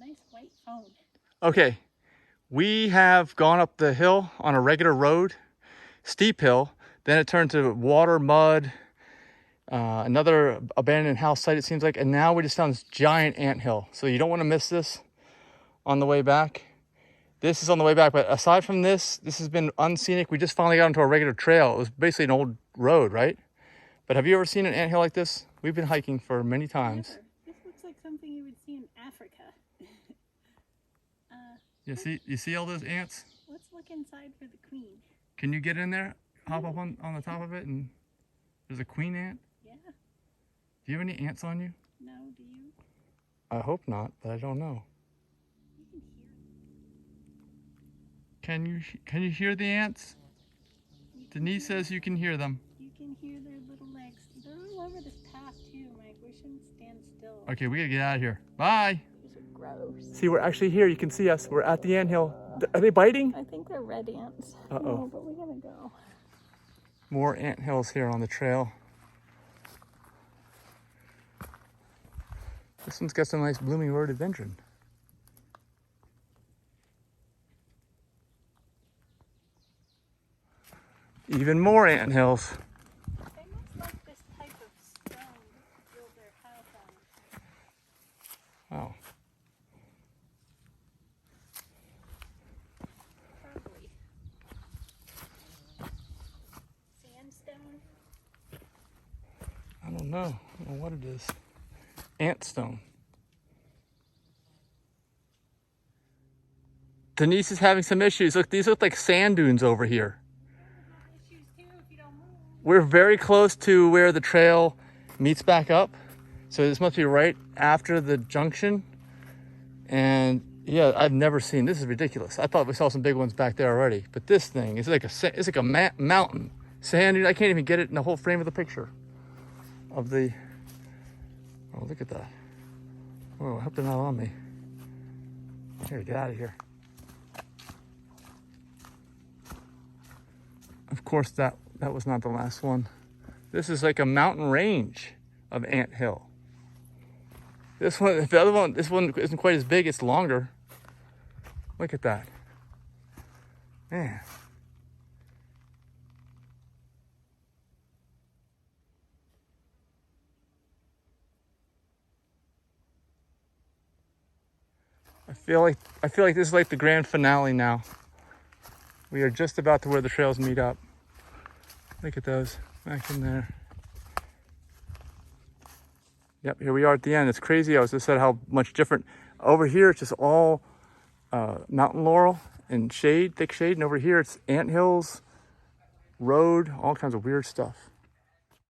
nice white phone. Okay, we have gone up the hill on a regular road, steep hill. Then it turned to water, mud, another abandoned house site, it seems like. And now we just found this giant anthill. So you don't want to miss this on the way back. This is on the way back, but aside from this, this has been unscenic. We just finally got onto a regular trail. It was basically an old road, right? But have you ever seen an anthill like this? We've been hiking for many times. Never. This looks like something you would see in Africa. You see all those ants? Let's look inside for the queen. Can you get in there? Hop up on the top of it, and there's a queen ant? Yeah. Do you have any ants on you? No, do you? I hope not, but I don't know. You can hear them. Can you hear the ants? Denise says you can hear them. You can hear their little legs. They're all over this path too, Mike. We shouldn't stand still. Okay, we gotta get out of here. Bye. These are gross. See, we're actually here. You can see us. We're at the anthill. Are they biting? I think they're red ants. Uh-oh. No, but we gotta go. More anthills here on the trail. This one's got some nice blooming rhododendron. Even more anthills. They must like this type of stone to build their house on. Wow. Probably. Sandstone? I don't know what it is. Ant stone. Denise is having some issues. Look, these look like sand dunes over here. We're very close to where the trail meets back up. So this must be right after the junction. And yeah, I've never seen, this is ridiculous. I thought we saw some big ones back there already, but this thing is like a mountain. Sand dune, I can't even get it in the whole frame of the picture of the, oh, look at that. Oh, I hope they're not on me. I gotta get out of here. Of course, that was not the last one. This is like a mountain range of ant hill. This one, this one isn't quite as big, it's longer. Look at that. Man. I feel like this is like the grand finale now. We are just about to where the trails meet up. Look at those back in there. Yep, here we are at the end. It's crazy. I was just said how much different. Over here, it's just all mountain laurel and shade, thick shade. And over here, it's anthills, road, all kinds of weird stuff.